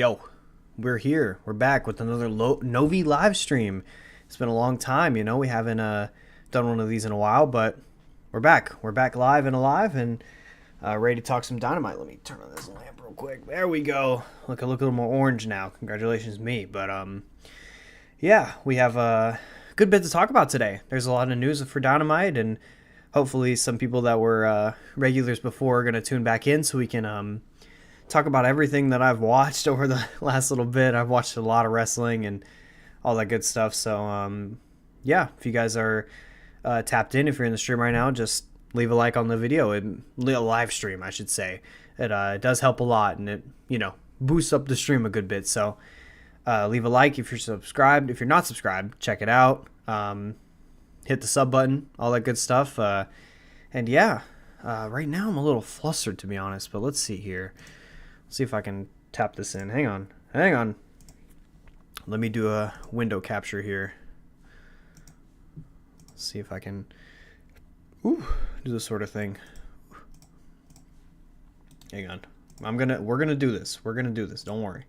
Yo, we're here. We're back with another Novi live stream. It's been a long time, we haven't done one of these in a while, but we're back. We're back live and alive and ready to talk some Dynamite. Let me turn on this lamp real quick. There we go. Look a little more orange now. Congratulations, me. But yeah, we have a good bit to talk about today. There's a lot of news for Dynamite, and hopefully some people that were regulars before are going to tune back in so we can talk about everything that I've watched over the last little bit. I've watched a lot of wrestling and all that good stuff. So, yeah, if you guys are tapped in, if you're in the stream right now, just leave a like on the video. A live stream, I should say. It does help a lot, and it, boosts up the stream a good bit. So, leave a like if you're subscribed. If you're not subscribed, check it out. Hit the sub button, all that good stuff. And yeah, right now I'm a little flustered, to be honest, but let's see here. See if I can tap this in. Hang on. Let me do a window capture here. See if I can do this sort of thing. Hang on. We're gonna do this. Don't worry.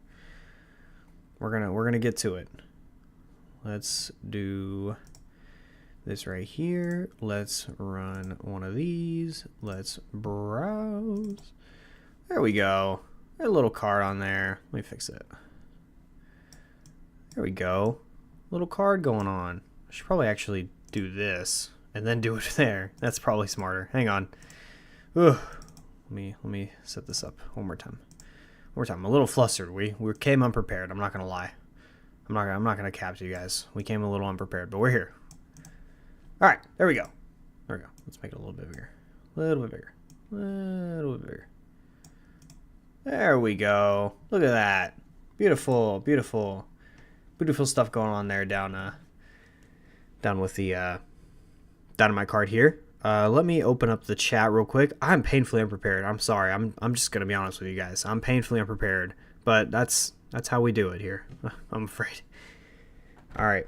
We're gonna get to it. Let's do this right here. Let's run one of these. Let's browse. There we go. A little card on there. Let me fix it. There we go. Little card going on. I should probably actually do this and then do it there. That's probably smarter. Hang on. Ugh. Let me set this up one more time. I'm a little flustered. We came unprepared. I'm not gonna lie. I'm not gonna cap to you guys. We came a little unprepared, but we're here. All right. There we go. Let's make it a little bit bigger. A little bit bigger. There we go. Look at that. Beautiful stuff going on there down with the Dynamite card here. Let me open up the chat real quick. I'm painfully unprepared. I'm sorry. I'm just gonna be honest with you guys. I'm painfully unprepared, but that's how we do it here. I'm afraid. All right.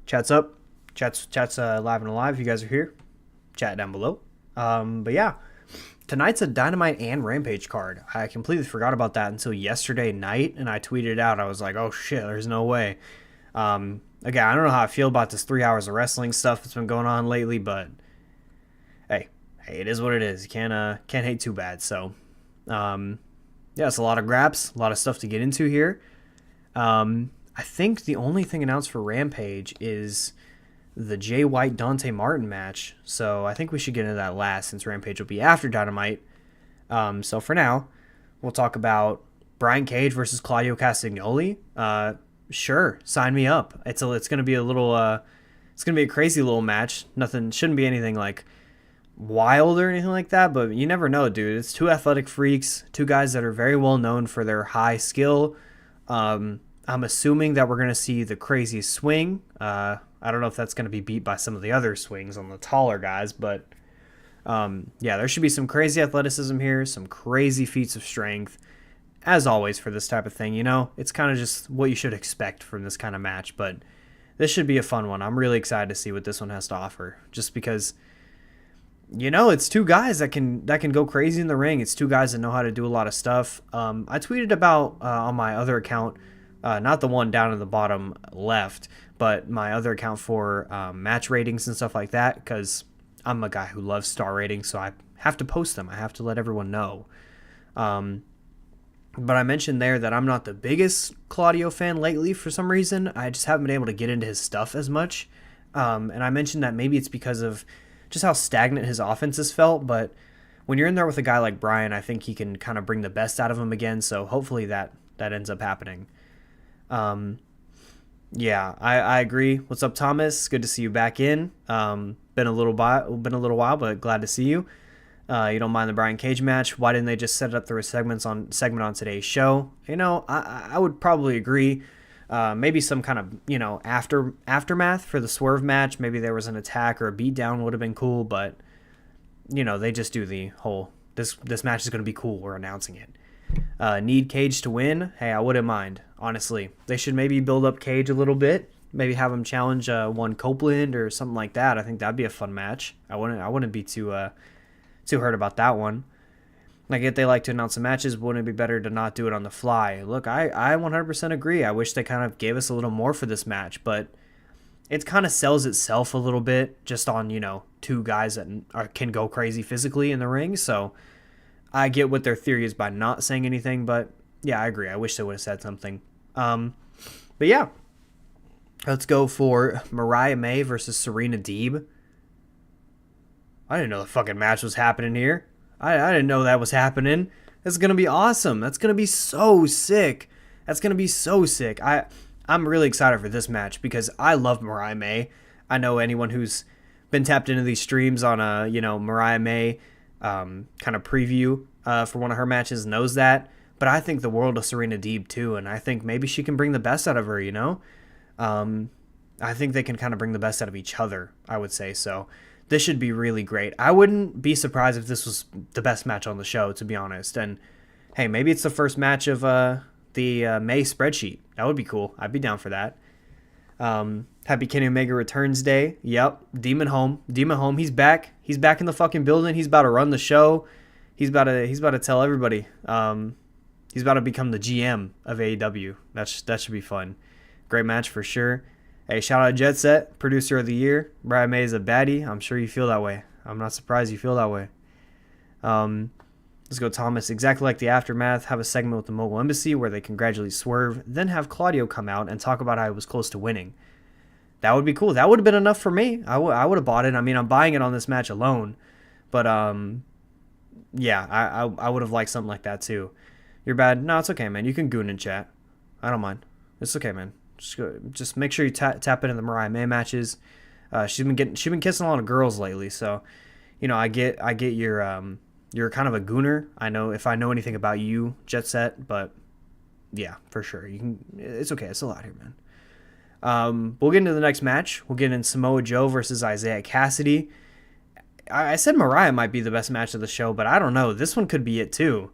Chat's up. Chat's live and alive. You guys are here. Chat down below. But yeah. Tonight's a Dynamite and Rampage card. I completely forgot about that until yesterday night, and I tweeted it out. I was like, oh shit, there's no way. Again, I don't know how I feel about this 3 hours of wrestling stuff that's been going on lately, but hey, it is what it is. You can't hate too bad. So, yeah, it's a lot of graps, a lot of stuff to get into here. I think the only thing announced for Rampage is the Jay White Dante Martin match, so I think we should get into that last since Rampage will be after Dynamite. So for now, we'll talk about Brian Cage versus Claudio Castagnoli. Sure, sign me up. It's gonna be it's gonna be a crazy little match. Shouldn't be anything like wild or anything like that, but you never know, dude. It's two athletic freaks, two guys that are very well known for their high skill. I'm assuming that we're gonna see the craziest swing. I don't know if that's going to be beat by some of the other swings on the taller guys, but yeah, there should be some crazy athleticism here, some crazy feats of strength, as always for this type of thing. It's kind of just what you should expect from this kind of match, but this should be a fun one. I'm really excited to see what this one has to offer, just because, it's two guys that can go crazy in the ring. It's two guys that know how to do a lot of stuff. I tweeted about on my other account, not the one down in the bottom left, but my other account for match ratings and stuff like that, because I'm a guy who loves star ratings, so I have to post them. I have to let everyone know. But I mentioned there that I'm not the biggest Claudio fan lately for some reason. I just haven't been able to get into his stuff as much. And I mentioned that maybe it's because of just how stagnant his offense has felt, but when you're in there with a guy like Brian, I think he can kind of bring the best out of him again, so hopefully that ends up happening. Yeah, I agree. What's up, Thomas? Good to see you back in. Been a little while, but glad to see you. You don't mind the Brian Cage match? Why didn't they just set it up through a segment on today's show? I would probably agree. Maybe some kind of aftermath for the Swerve match. Maybe there was an attack or a beatdown would have been cool, but they just do the whole this match is going to be cool. We're announcing it. Need Cage to win? Hey, I wouldn't mind. Honestly, they should maybe build up Cage a little bit. Maybe have him challenge one Copeland or something like that. I think that'd be a fun match. I wouldn't be too hurt about that one. Like, if they like to announce the matches, wouldn't it be better to not do it on the fly? Look, I 100% agree. I wish they kind of gave us a little more for this match, but it kind of sells itself a little bit just on, two guys that can go crazy physically in the ring. So I get what their theory is by not saying anything, but yeah, I agree. I wish they would have said something. But yeah, let's go for Mariah May versus Serena Deeb. I didn't know the fucking match was happening here. I didn't know that was happening. That's going to be awesome. That's going to be so sick. That's going to be so sick. I'm really excited for this match because I love Mariah May. I know anyone who's been tapped into these streams on a, Mariah May kind of preview for one of her matches knows that. But I think the world of Serena Deeb too, and I think maybe she can bring the best out of her, I think they can kind of bring the best out of each other, I would say. So this should be really great. I wouldn't be surprised if this was the best match on the show, to be honest. And hey, maybe it's the first match of the May spreadsheet. That would be cool. I'd be down for that. Happy Kenny Omega Returns Day. Yep. Demon Home. He's back. He's back in the fucking building. He's about to run the show. He's about to tell everybody. He's about to become the GM of AEW. That should be fun. Great match for sure. Hey, shout out Jet Set, producer of the year. Brian May is a baddie. I'm sure you feel that way. I'm not surprised you feel that way. Let's go, Thomas. Exactly like the Aftermath, have a segment with the Mogul Embassy where they congratulate Swerve, then have Claudio come out and talk about how he was close to winning. That would be cool. That would have been enough for me. I would have bought it. I mean, I'm buying it on this match alone. But, yeah, I would have liked something like that too. You're bad? No, it's okay, man. You can goon in chat. I don't mind. It's okay, man. Just make sure you tap into the Mariah May matches. She's been kissing a lot of girls lately, so I get you're kind of a gooner. I know if I know anything about you, Jet Set, but yeah, for sure it's okay. It's a lot here, man. We'll get into the next match. We'll get in Samoa Joe versus Isaiah Cassidy. I said Mariah might be the best match of the show, but I don't know. This one could be it too.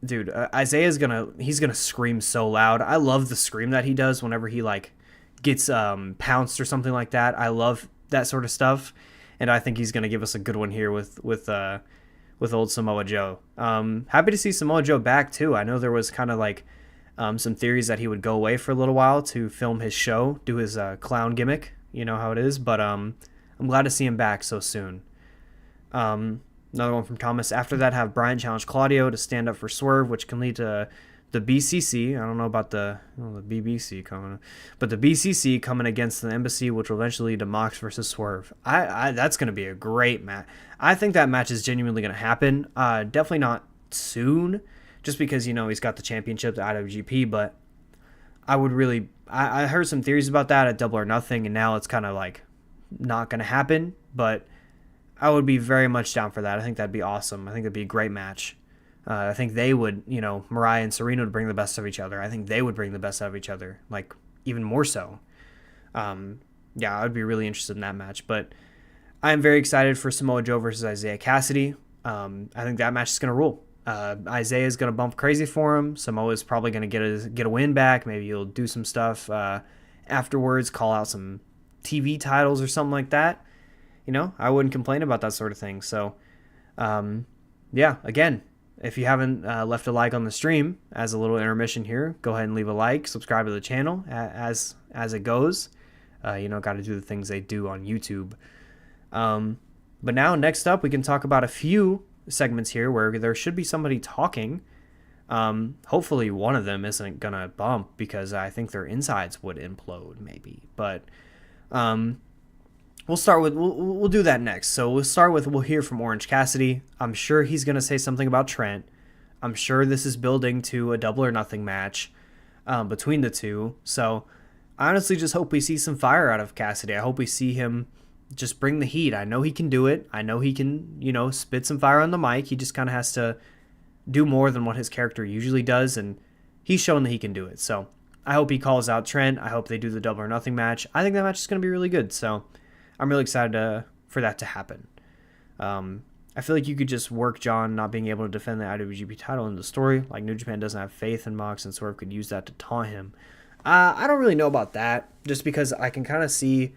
Dude, Isaiah's he's gonna scream so loud. I love the scream that he does whenever he gets pounced or something like that. I love that sort of stuff, and I think he's gonna give us a good one here with old Samoa Joe. Happy to see Samoa Joe back too. I know there was kind of some theories that he would go away for a little while to film his show, do his clown gimmick. You know how it is, but I'm glad to see him back so soon. Another one from Thomas. After that, have Bryan challenge Claudio to stand up for Swerve, which can lead to the BCC. I don't know about the BBC coming, but the BCC coming against the Embassy, which will eventually lead to Mox versus Swerve. That's going to be a great match. I think that match is genuinely going to happen. Definitely not soon, just because he's got the championship, the IWGP. But I would really. I heard some theories about that at Double or Nothing, and now it's kind of not going to happen. But I would be very much down for that. I think that'd be awesome. I think that'd be a great match. I think they would, Mariah and Serena would bring the best of each other. I think they would bring the best out of each other, even more so. Yeah, I would be really interested in that match. But I'm very excited for Samoa Joe versus Isaiah Cassidy. I think that match is going to rule. Isaiah is going to bump crazy for him. Samoa is probably going to get a win back. Maybe he'll do some stuff afterwards, call out some TV titles or something like that. I wouldn't complain about that sort of thing. So, yeah, again, if you haven't left a like on the stream as a little intermission here, go ahead and leave a like, subscribe to the channel as it goes. Got to do the things they do on YouTube. But now, next up, we can talk about a few segments here where there should be somebody talking. Hopefully one of them isn't going to bump because I think their insides would implode maybe. But, we'll do that next. So we'll hear from Orange Cassidy. I'm sure he's going to say something about Trent. I'm sure this is building to a Double or Nothing match between the two. So I honestly just hope we see some fire out of Cassidy. I hope we see him just bring the heat. I know he can do it. I know he can, spit some fire on the mic. He just kind of has to do more than what his character usually does. And he's shown that he can do it. So I hope he calls out Trent. I hope they do the Double or Nothing match. I think that match is going to be really good. So I'm really excited for that to happen. I feel like you could just work John not being able to defend the IWGP title in the story. Like New Japan doesn't have faith in Mox and Swerve could use that to taunt him. I don't really know about that, just because I can kind of see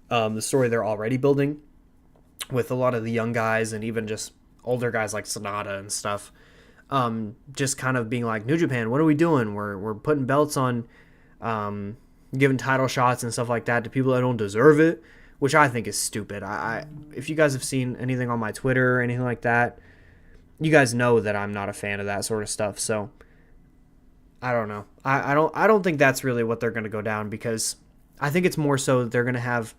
the story they're already building with a lot of the young guys and even just older guys like Sonata and stuff, just kind of being like, New Japan, what are we doing? We're putting belts on, giving title shots and stuff like that to people that don't deserve it, which I think is stupid. If you guys have seen anything on my Twitter or anything like that, you guys know that I'm not a fan of that sort of stuff. So I don't know. I don't think that's really what they're going to go down, because I think it's more so they're going to have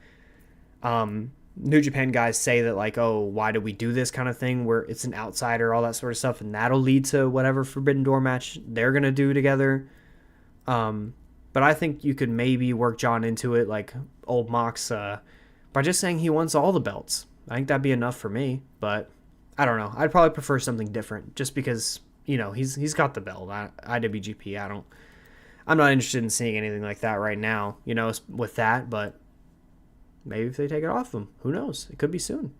New Japan guys say that, like, oh, why did we do this kind of thing, where it's an outsider, all that sort of stuff, and that'll lead to whatever Forbidden Door match they're going to do together. But I think you could maybe work John into it, like old Mox, by just saying he wants all the belts. I think that'd be enough for me, but I don't know. I'd probably prefer something different, just because, you know, he's got the belt. IWGP, I'm not interested in seeing anything like that right now, you know, with that, but maybe if they take it off him, who knows? It could be soon.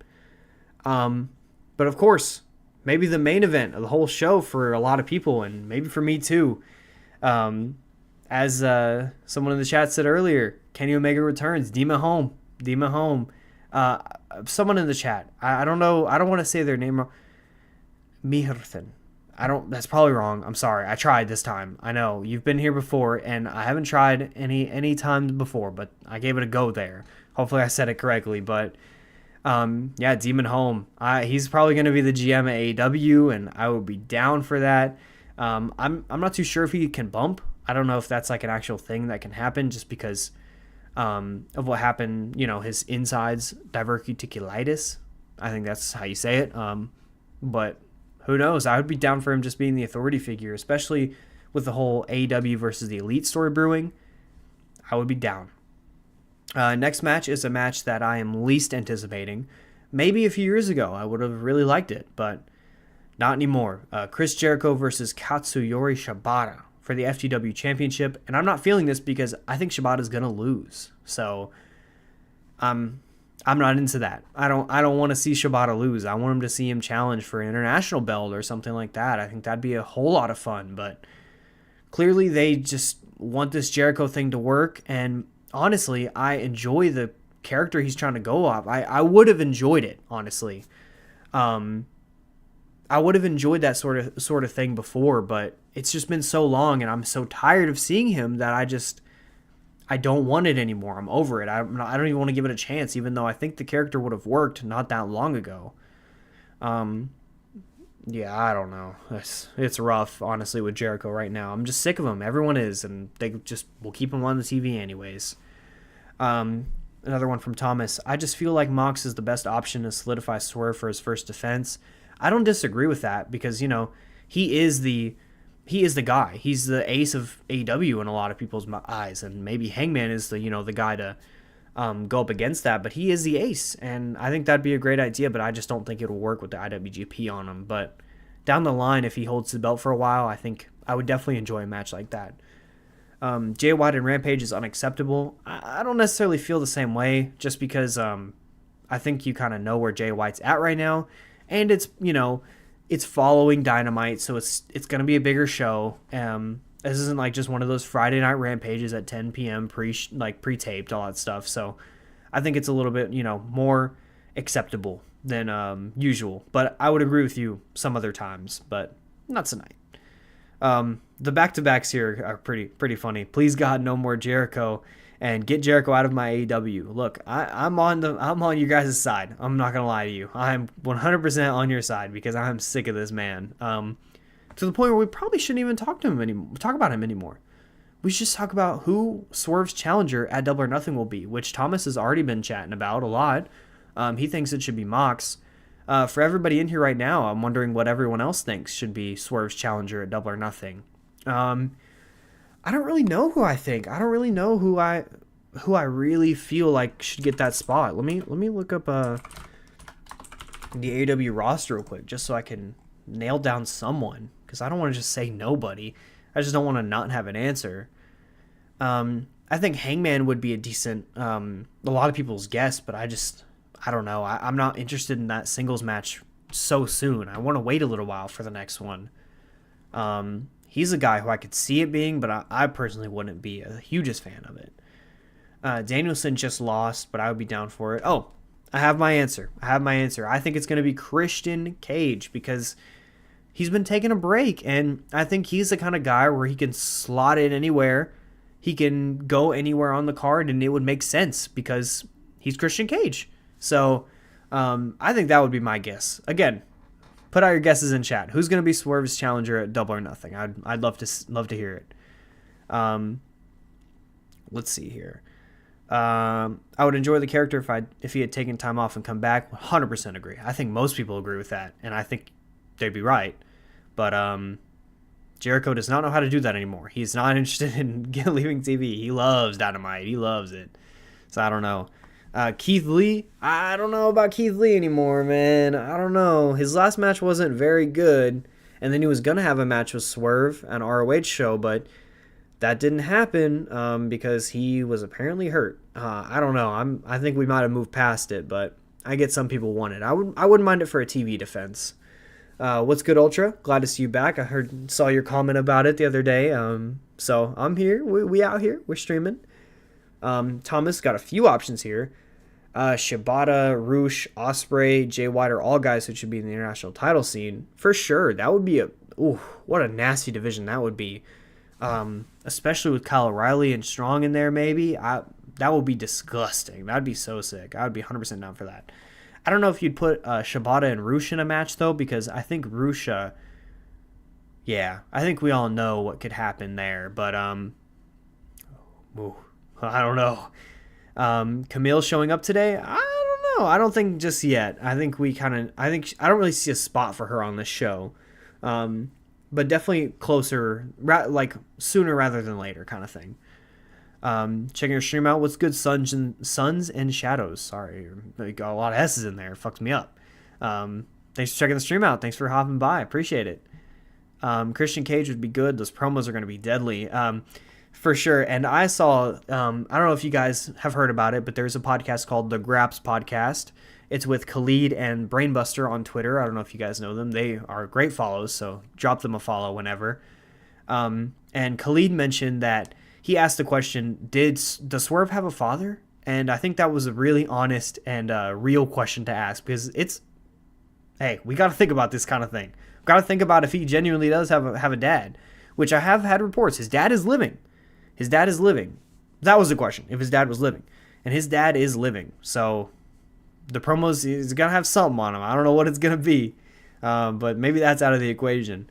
But of course, maybe the main event of the whole show for a lot of people, and maybe for me too, as someone in the chat said earlier, Kenny Omega returns. Dima home. Someone in the chat, I don't know, I don't want to say their name wrong. Mihrthen. That's probably wrong. I'm sorry. I tried this time. I know you've been here before, and I haven't tried any times before, but I gave it a go there. Hopefully I said it correctly, but yeah, Demon Home. He's probably going to be the GM at AEW, and I would be down for that. I'm not too sure if he can bump. I don't know if that's like an actual thing that can happen, just because of what happened, you know, his insides diverticulitis. I think that's how you say it. But who knows? I would be down for him just being the authority figure, especially with the whole AEW versus the Elite story brewing. I would be down. Next match is a match that I am least anticipating. Maybe a few years ago I would have really liked it, but not anymore. Chris Jericho versus Katsuyori Shibata for the FTW Championship, and I'm not feeling this because I think Shibata's gonna lose. So I'm not into that. I don't want to see Shibata lose. I want him to see him challenge for an international belt or something like that. I think that'd be a whole lot of fun, but clearly they just want this Jericho thing to work, and honestly, I enjoy the character he's trying to go off. I would have enjoyed it, honestly. I would have enjoyed that sort of thing before, but it's just been so long, and I'm so tired of seeing him that I don't want it anymore. I'm over it. I don't even want to give it a chance, even though I think the character would have worked not that long ago. Yeah, I don't know. It's rough, honestly, with Jericho right now. I'm just sick of him. Everyone is, and they just will keep him on the TV anyways. Another one from Thomas. I just feel like Mox is the best option to solidify Swerve for his first defense. I don't disagree with that, because, you know, he is the guy. He's the ace of AEW in a lot of people's eyes, and maybe Hangman is the guy to go up against that, but he is the ace, and I think that'd be a great idea, but I just don't think it'll work with the IWGP on him. But down the line, if he holds the belt for a while, I think I would definitely enjoy a match like that. Jay White and Rampage is unacceptable. I don't necessarily feel the same way, just because I think you kind of know where Jay White's at right now, and it's following Dynamite, so it's going to be a bigger show. This isn't like just one of those Friday night Rampages at 10 p.m. pre-taped, all that stuff. So I think it's a little bit, more acceptable than usual. But I would agree with you some other times, but not tonight. The back-to-backs here are pretty funny. Please God, no more Jericho, and get Jericho out of my AEW. Look, I'm on you guys' side. I'm not gonna lie to you. I'm 100% on your side, because I'm sick of this man. To the point where we probably shouldn't even talk about him anymore. We should just talk about who Swerve's challenger at Double or Nothing will be, which Thomas has already been chatting about a lot. He thinks it should be Mox. For everybody in here right now, I'm wondering what everyone else thinks should be Swerve's challenger at Double or Nothing. I don't really know who I think. I don't really know who I really feel like should get that spot. Let me look up the AEW roster real quick, just so I can nail down someone, because I don't want to just say nobody. I just don't want to not have an answer. I think Hangman would be a decent, a lot of people's guess, but I don't know. I'm not interested in that singles match so soon. I want to wait a little while for the next one. He's a guy who I could see it being, but I personally wouldn't be a hugest fan of it. Danielson just lost, but I would be down for it. Oh, I have my answer. I think it's going to be Christian Cage because he's been taking a break, and I think he's the kind of guy where he can slot in anywhere. He can go anywhere on the card, and it would make sense because he's Christian Cage. So I think that would be my guess. Again, put out your guesses in chat. Who's going to be Swerve's challenger at Double or Nothing? I'd love to hear it. Let's see here. I would enjoy the character if he had taken time off and come back. 100% agree. I think most people agree with that, and I think they'd be right. But Jericho does not know how to do that anymore. He's not interested in leaving TV. He loves Dynamite. He loves it. So I don't know. Keith Lee, I don't know about Keith Lee anymore, man. I don't know. His last match wasn't very good, and then he was going to have a match with Swerve on ROH show, but that didn't happen because he was apparently hurt. I don't know. I think we might have moved past it, but I get some people want it. I wouldn't mind it for a TV defense. What's good, Ultra? Glad to see you back. Saw your comment about it the other day. So I'm here. We out here. We're streaming. Thomas got a few options here. Shibata, Roosh, Ospreay, Jay White are all guys who should be in the international title scene for sure. That would be what a nasty division that would be. Especially with Kyle O'Reilly and Strong in there, maybe. That would be disgusting. That'd be so sick. I would be 100% down for that. I don't know if you'd put Shibata and Roosh in a match, though, because I think Roosh, I think we all know what could happen there. But, I don't know. Camille showing up today? I don't know. I don't think just yet. I think I don't really see a spot for her on this show. But definitely closer, like sooner rather than later kind of thing. Checking your stream out. What's good, Suns and Shadows? Sorry, got a lot of S's in there. It fucks me up. Thanks for checking the stream out. Thanks for hopping by. Appreciate it. Christian Cage would be good. Those promos are going to be deadly. For sure. And I saw, I don't know if you guys have heard about it, but there's a podcast called The Graps Podcast. It's with Khalid and Brainbuster on Twitter. I don't know if you guys know them. They are great follows, so drop them a follow whenever. And Khalid mentioned that he asked the question, does Swerve have a father? And I think that was a really honest and real question to ask because hey, we got to think about this kind of thing. We got to think about if he genuinely does have a dad, which I have had reports. His dad is living. That was the question, if his dad was living. And his dad is living, so the promos is going to have something on him. I don't know what it's going to be, but maybe that's out of the equation.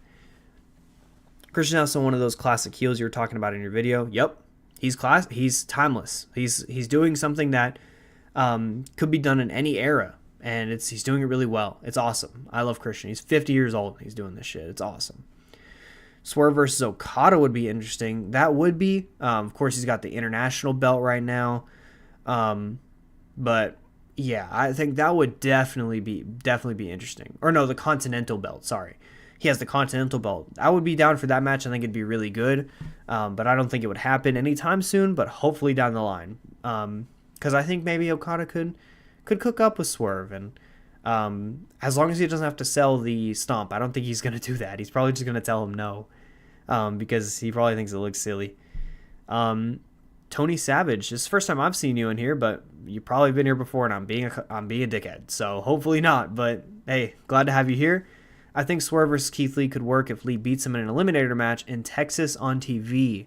Christian also one of those classic heels you were talking about in your video. Yep, he's timeless. He's doing something that could be done in any era, and he's doing it really well. It's awesome. I love Christian. He's 50 years old. He's doing this shit. It's awesome. Swerve versus Okada would be interesting. That would be. Of course, he's got the international belt right now, but yeah, I think that would definitely be interesting. Or no, the Continental belt. Sorry, he has the Continental belt. I would be down for that match. I think it'd be really good, but I don't think it would happen anytime soon. But hopefully down the line, because I think maybe Okada could cook up with Swerve, and as long as he doesn't have to sell the stomp, I don't think he's gonna do that. He's probably just gonna tell him no, because he probably thinks it looks silly. Tony Savage, this is the first time I've seen you in here, but you've probably been here before, and I'm being a dickhead, so hopefully not. But hey, glad to have you here. I think Swerve versus Keith Lee could work if Lee beats him in an eliminator match in Texas on TV.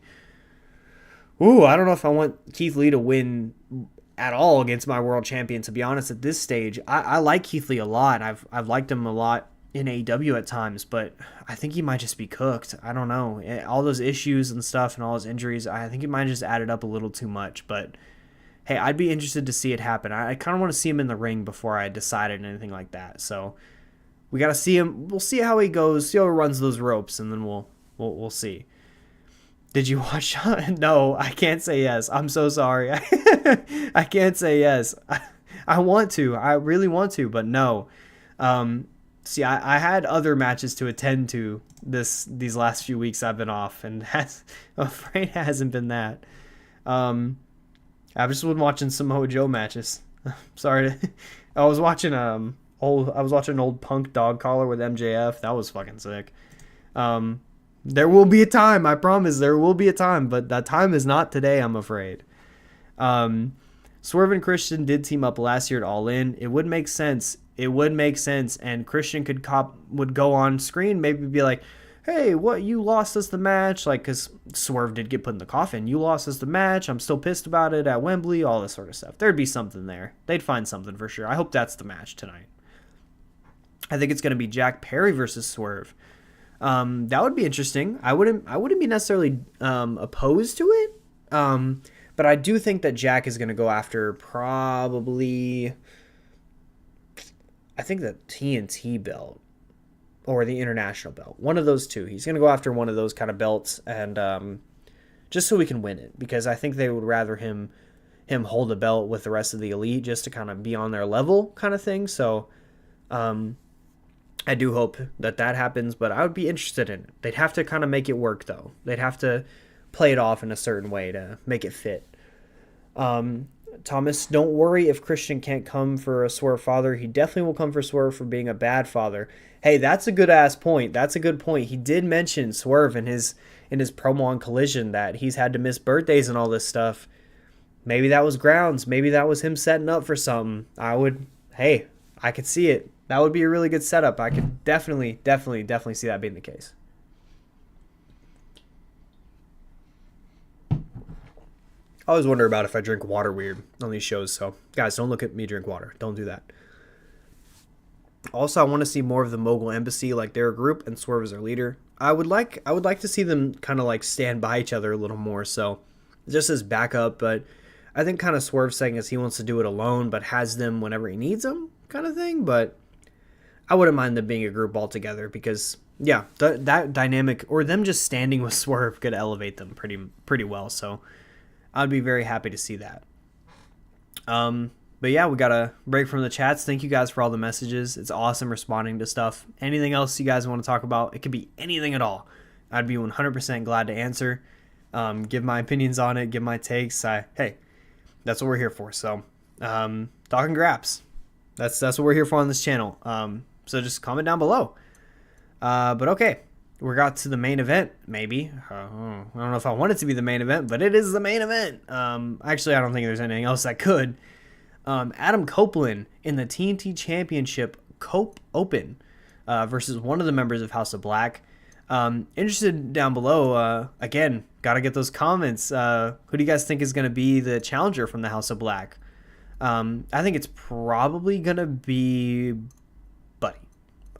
Ooh, I don't know if I want Keith Lee to win at all against my world champion, to be honest, at this stage. I like Keith Lee a lot. I've liked him a lot in AEW at times, but I think he might just be cooked. I don't know. All those issues and stuff and all his injuries, I think he might just added up a little too much. But hey, I'd be interested to see it happen. I kind of want to see him in the ring before I decided anything like that. So we got to see him. We'll see how he goes, see how he runs those ropes, and then we'll see. Did you watch? No, I can't say yes. I'm so sorry. I can't say yes. I want to. I really want to, but no. See, I had other matches to attend to these last few weeks I've been off, and I'm afraid it hasn't been that. I've just been watching Samoa Joe matches. Sorry. I was watching an old Punk dog collar with MJF. That was fucking sick. There will be a time, I promise there will be a time, but that time is not today, I'm afraid. Swerve and Christian did team up last year at All In. It would make sense. It would make sense, and Christian would go on screen, maybe be like, hey, what, you lost us the match, like, because Swerve did get put in the coffin. You lost us the match. I'm still pissed about it at Wembley, all this sort of stuff. There'd be something there. They'd find something for sure. I hope that's the match tonight. I think it's going to be Jack Perry versus Swerve. That would be interesting. I wouldn't be necessarily opposed to it, but I do think that Jack is going to go after probably, I think the TNT belt or the international belt. One of those two. He's going to go after one of those kind of belts, and just so we can win it, because I think they would rather him hold the belt with the rest of the elite just to kind of be on their level kind of thing. So I do hope that happens, but I would be interested in it. They'd have to kind of make it work, though. They'd have to play it off in a certain way to make it fit. Thomas, don't worry if Christian can't come for a Swerve father. He definitely will come for Swerve for being a bad father. Hey, that's a good-ass point. That's a good point. He did mention Swerve in his promo on Collision that he's had to miss birthdays and all this stuff. Maybe that was grounds. Maybe that was him setting up for something. I could see it. That would be a really good setup. I could definitely see that being the case. I always wonder about if I drink water weird on these shows, so guys, don't look at me drink water. Don't do that. Also, I want to see more of the Mogul Embassy, like they're a group and Swerve is their leader. I would like to see them kind of like stand by each other a little more, so just as backup, but I think kind of Swerve saying is he wants to do it alone, but has them whenever he needs them kind of thing, but I wouldn't mind them being a group altogether because, yeah, that dynamic or them just standing with Swerve could elevate them pretty well, so I'd be very happy to see that. But yeah, we got a break from the chats. Thank you guys for all the messages. It's awesome responding to stuff. Anything else you guys want to talk about? It could be anything at all. I'd be 100% glad to answer. Give my opinions on it, give my takes. Hey, that's what we're here for. So, talking graps. That's what we're here for on this channel. So just comment down below. But okay, we got to the main event. Maybe I don't know if I want it to be the main event, but it is the main event. Actually, I don't think there's anything else that could. Adam Copeland in the TNT Championship Cope Open versus one of the members of House of Black. Interested down below. Again, gotta get those comments. Who do you guys think is gonna be the challenger from the House of Black? I think it's probably gonna be Buddy.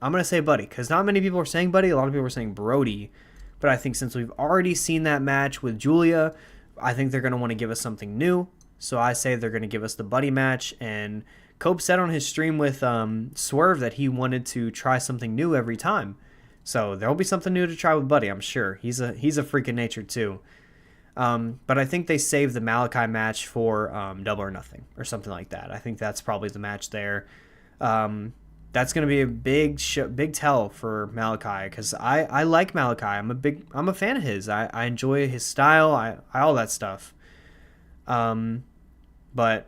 I'm gonna say Buddy because not many people are saying Buddy. A lot of people are saying Brody. But I think since we've already seen that match with Julia, I think they're gonna want to give us something new. So I say they're gonna give us the Buddy match. And Cope said on his stream with Swerve that he wanted to try something new every time. So there'll be something new to try with Buddy, I'm sure. He's a freak of nature too. But I think they saved the Malachi match for Double or Nothing or something like that. I think that's probably the match there. That's going to be a big tell for Malachi because I like Malachi. I'm a fan of his. I enjoy his style. All that stuff. But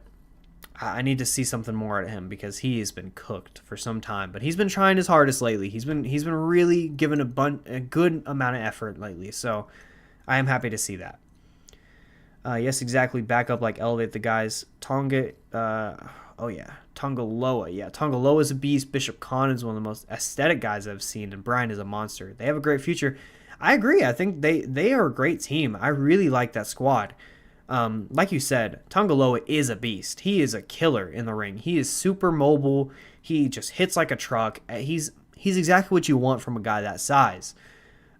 I need to see something more out of him because he has been cooked for some time. But he's been trying his hardest lately. He's been really giving a good amount of effort lately. So I am happy to see that. Yes, exactly. Back up, like elevate the guys. Tonga. Tongaloa. Yeah, Tongaloa is a beast. Bishop Khan is one of the most aesthetic guys I've seen, and Brian is a monster. They have a great future. I agree. I think they are a great team. I really like that squad. Like you said, Tongaloa is a beast. He is a killer in the ring. He is super mobile. He just hits like a truck. He's exactly what you want from a guy that size.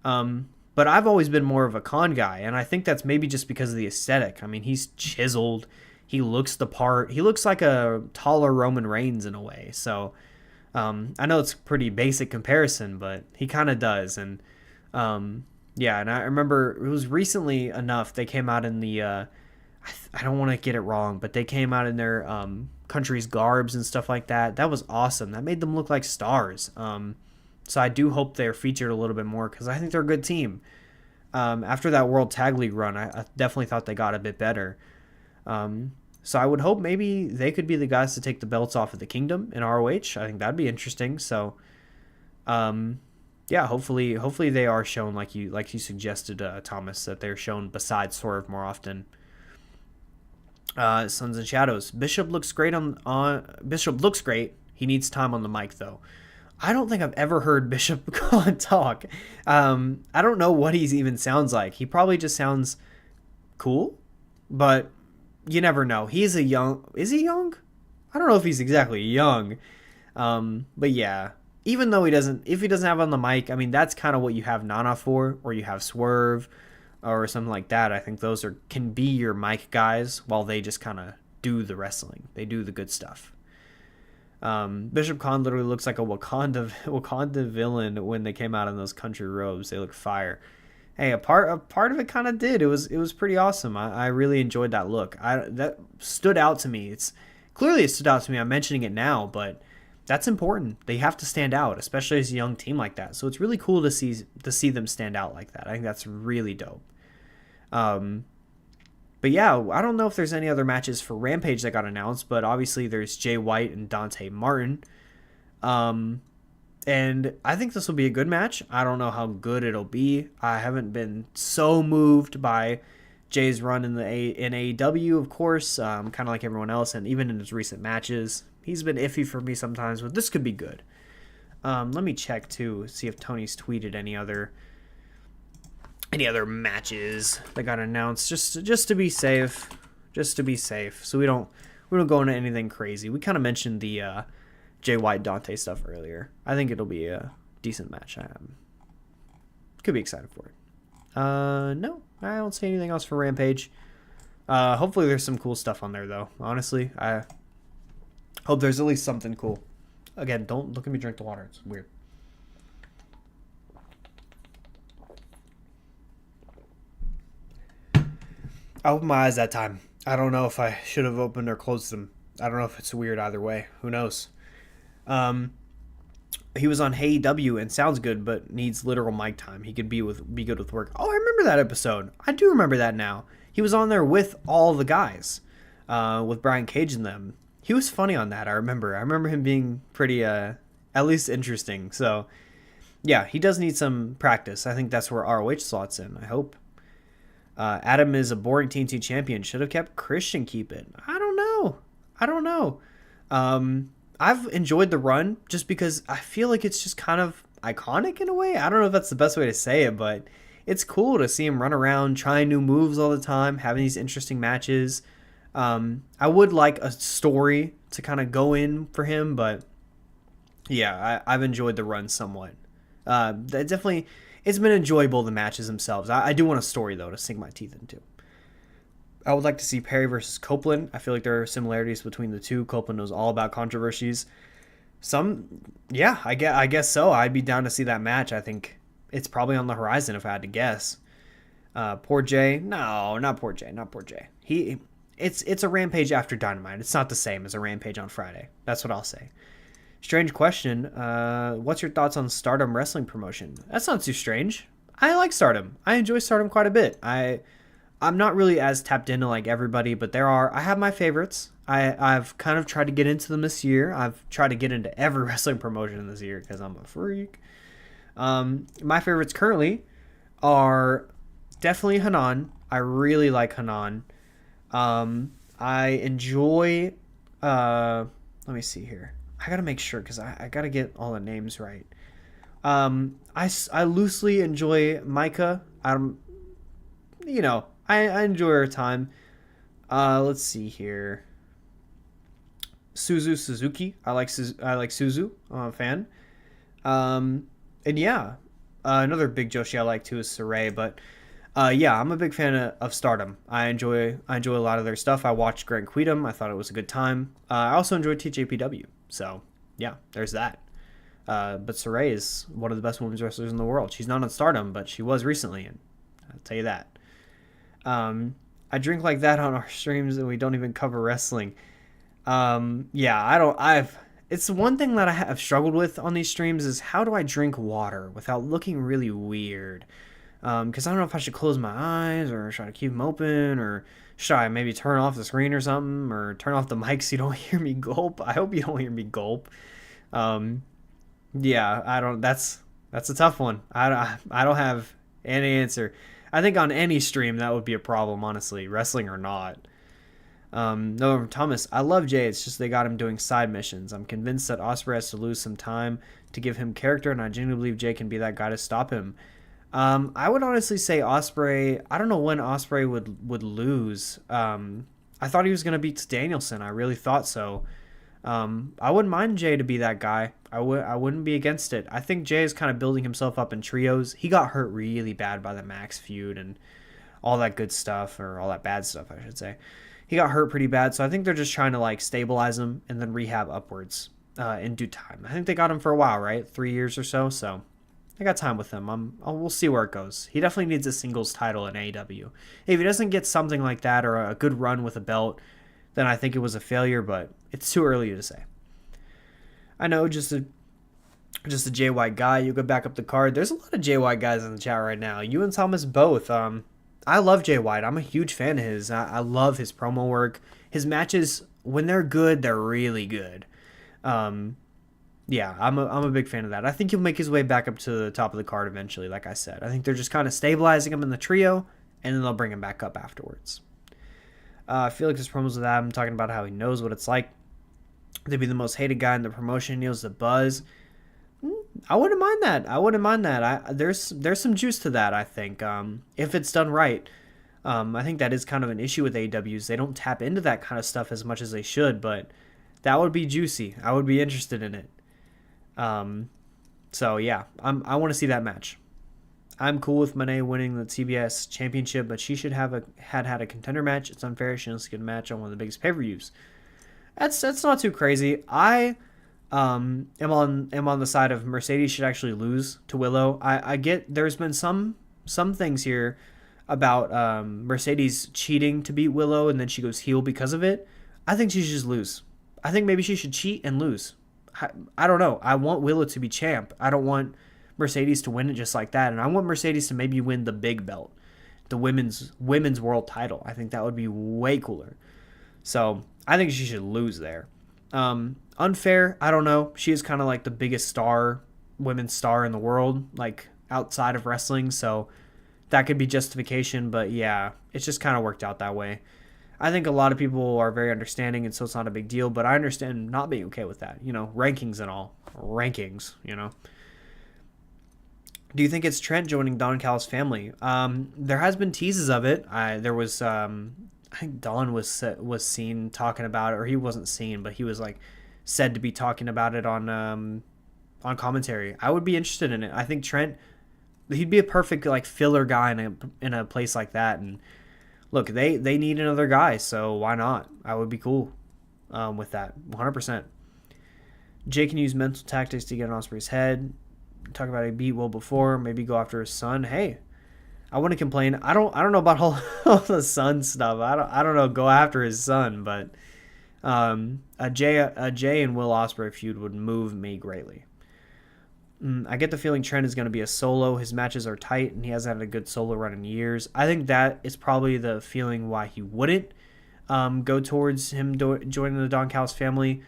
But I've always been more of a Khan guy, and I think that's maybe just because of the aesthetic. I mean, he's chiseled. He looks the part. He looks like a taller Roman Reigns in a way. So I know it's a pretty basic comparison, but he kind of does. And yeah, and I remember it was recently enough they came out in the I don't want to get it wrong, but they came out in their country's garbs and stuff like that. That was awesome. That made them look like stars. So I do hope they're featured a little bit more because I think they're a good team. After that World Tag League run, I definitely thought they got a bit better. So I would hope maybe they could be the guys to take the belts off of the Kingdom in ROH. I think that'd be interesting. So, yeah, hopefully they are shown like you suggested, Thomas, that they're shown beside Swerve more often. Sons and Shadows. Bishop looks great on Bishop looks great. He needs time on the mic though. I don't think I've ever heard Bishop call and talk. I don't know what he even sounds like. He probably just sounds cool, but you never know. He's a young. Is he young? I don't know if he's exactly young. But yeah, even though if he doesn't have on the mic, I mean that's kind of what you have Nana for, or you have Swerve, or something like that. I think those can be your mic guys while they just kind of do the wrestling. They do the good stuff. Bishop Khan literally looks like a Wakanda villain when they came out in those country robes. They look fire. Hey, a part of it kind of did. It was pretty awesome. I really enjoyed that look. That stood out to me. It stood out to me. I'm mentioning it now, but that's important. They have to stand out, especially as a young team like that. So it's really cool to see them stand out like that. I think that's really dope. But yeah, I don't know if there's any other matches for Rampage that got announced, but obviously there's Jay White and Dante Martin. And I think this will be a good match. I don't know how good it'll be. I haven't been so moved by Jay's run in AEW, of course, kind of like everyone else, and even in his recent matches. He's been iffy for me sometimes, but this could be good. Let me check too, see if Tony's tweeted any other matches that got announced, just to be safe, so we don't go into anything crazy. We kind of mentioned the Jay White Dante stuff earlier. I think it'll be a decent match. Could be excited for it. No, I don't see anything else for Rampage. Hopefully there's some cool stuff on there though. Honestly, I hope there's at least something cool. Again, don't look at me drink the water. It's weird. I opened my eyes that time. I don't know if I should have opened or closed them. I don't know if it's weird either way. Who knows? He was on AEW and sounds good, but needs literal mic time. He could be good with work. Oh, I remember that episode. I do remember that now. He was on there with all the guys, with Brian Cage and them. He was funny on that. I remember him being pretty, at least interesting. So, yeah, he does need some practice. I think that's where ROH slots in. I hope. Adam is a boring TNT champion. Should have kept Christian keep it. I don't know. I've enjoyed the run just because I feel like it's just kind of iconic in a way. I don't know if that's the best way to say it, but it's cool to see him run around, trying new moves all the time, having these interesting matches. I would like a story to kind of go in for him, but yeah, I've enjoyed the run somewhat. It's been enjoyable, the matches themselves. I do want a story, though, to sink my teeth into. I would like to see Perry versus Copeland. I feel like there are similarities between the two. Copeland knows all about controversies. I guess so. I'd be down to see that match. I think it's probably on the horizon if I had to guess. Poor Jay. No, not poor Jay. It's a Rampage after Dynamite. It's not the same as a Rampage on Friday. That's what I'll say. Strange question. What's your thoughts on Stardom wrestling promotion? That's not too strange. I like Stardom. I enjoy Stardom quite a bit. I'm not really as tapped into like everybody, but I have my favorites. I've kind of tried to get into them this year. I've tried to get into every wrestling promotion this year because I'm a freak. My favorites currently are definitely Hanan. I really like Hanan. I enjoy, let me see here. I gotta make sure because I gotta get all the names right. I loosely enjoy Micah. I enjoy her time. Let's see here. Suzuki. I like Suzu. I'm a fan. And yeah, another big Joshi I like too is Saray. But yeah, I'm a big fan of Stardom. I enjoy a lot of their stuff. I watched Grand Queedom. I thought it was a good time. I also enjoyed TJPW. So yeah, there's that. But Saray is one of the best women's wrestlers in the world. She's not on Stardom, but she was recently, and I'll tell you that. I drink like that on our streams and we don't even cover wrestling. It's one thing that I have struggled with on these streams is how do I drink water without looking really weird? Because I don't know if I should close my eyes or should I keep them open or should I maybe turn off the screen or something or turn off the mic so you don't hear me gulp. I hope you don't hear me gulp. That's a tough one. I don't have any answer. I think on any stream that would be a problem, honestly, wrestling or not. No, Thomas, I love Jay. It's just they got him doing side missions. I'm convinced that Ospreay has to lose some time to give him character, and I genuinely believe Jay can be that guy to stop him. I would honestly say Ospreay. I don't know when Ospreay would lose. I thought he was gonna beat Danielson. I really thought so. I wouldn't mind Jay to be that guy. I wouldn't be against it. I think Jay is kind of building himself up in trios. He got hurt really bad by the Max feud and all that good stuff, or all that bad stuff, I should say. He got hurt pretty bad, so I think they're just trying to like stabilize him and then rehab upwards in due time. I think they got him for a while, right? 3 years or so. So I got time with him. We'll see where it goes. He definitely needs a singles title in AEW. If he doesn't get something like that or a good run with a belt, then I think it was a failure. But it's too early to say. I know, just a Jay White guy. You go back up the card. There's a lot of Jay White guys in the chat right now. You and Thomas both. I love Jay White. I'm a huge fan of his. I love his promo work. His matches, when they're good, they're really good. Yeah, I'm a big fan of that. I think he'll make his way back up to the top of the card eventually, like I said. I think they're just kind of stabilizing him in the trio, and then they'll bring him back up afterwards. I feel like his promos with Adam talking about how he knows what it's like to be the most hated guy in the promotion, knows the buzz. I wouldn't mind that. There's some juice to that, I think, if it's done right. I think that is kind of an issue with AEWs. They don't tap into that kind of stuff as much as they should, but that would be juicy. I would be interested in it. So yeah, I want to see that match. I'm cool with Monet winning the TBS championship, but she should have had a contender match. It's unfair. She doesn't get a match on one of the biggest pay-per-views. That's not too crazy. I am on the side of Mercedes should actually lose to Willow. I get there's been some things here about Mercedes cheating to beat Willow and then she goes heel because of it. I think she should just lose. I think maybe she should cheat and lose. I don't know. I want Willow to be champ. I don't want Mercedes to win it just like that. And I want Mercedes to maybe win the big belt, the women's world title. I think that would be way cooler. So I think she should lose there. Unfair, I don't know. She is kind of like the biggest women's star in the world, like outside of wrestling. So that could be justification. But yeah, it's just kind of worked out that way. I think a lot of people are very understanding, and so it's not a big deal. But I understand not being okay with that. Rankings and all. Rankings, Do you think it's Trent joining Don Callis' family? There has been teases of it. There was, I think Don was seen talking about it, or he wasn't seen, but he was like said to be talking about it on commentary. I would be interested in it. I think Trent, he'd be a perfect like filler guy in a place like that. And look, they need another guy, so why not? I would be cool with that, 100%. Jay can use mental tactics to get in Ospreay's head. Talk about he beat Will before. Maybe go after his son. Hey, I wouldn't complain. I don't know about all the son stuff. I don't know. Go after his son, but a Jay and Will Ospreay feud would move me greatly. I get the feeling Trent is going to be a solo. His matches are tight, and he hasn't had a good solo run in years. I think that is probably the feeling why he wouldn't go towards him joining the Don Callis family,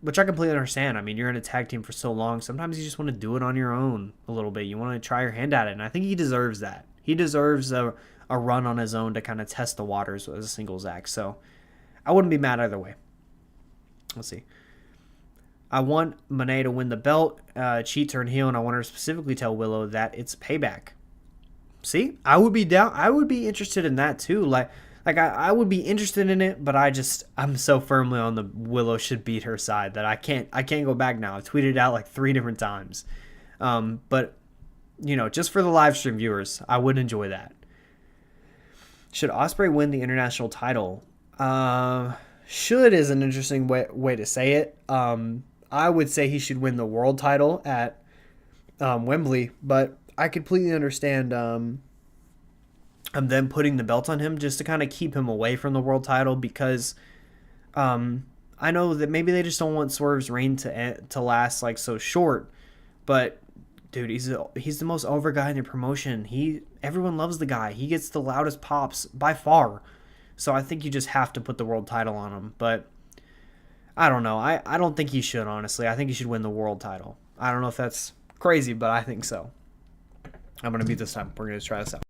which I completely understand. I mean, you're in a tag team for so long. Sometimes you just want to do it on your own a little bit. You want to try your hand at it, and I think he deserves that. He deserves a run on his own to kind of test the waters as a singles act. So I wouldn't be mad either way. Let's see. I want Monet to win the belt, cheat, turn heel, and I want her to specifically tell Willow that it's payback. See, I would be down. I would be interested in that too. Like I would be interested in it, but I'm so firmly on the Willow should beat her side that I can't go back now. I've tweeted it out like 3 different times. But just for the live stream viewers, I would enjoy that. Should Ospreay win the international title? Should is an interesting way to say it. I would say he should win the world title at Wembley, but I completely understand them putting the belt on him just to kind of keep him away from the world title, because I know that maybe they just don't want Swerve's reign to last like so short, but dude, he's the most over guy in the promotion. Everyone loves the guy. He gets the loudest pops by far. So I think you just have to put the world title on him. But I don't know. I don't think he should, honestly. I think he should win the world title. I don't know if that's crazy, but I think so. I'm going to beat this time. We're going to try this out.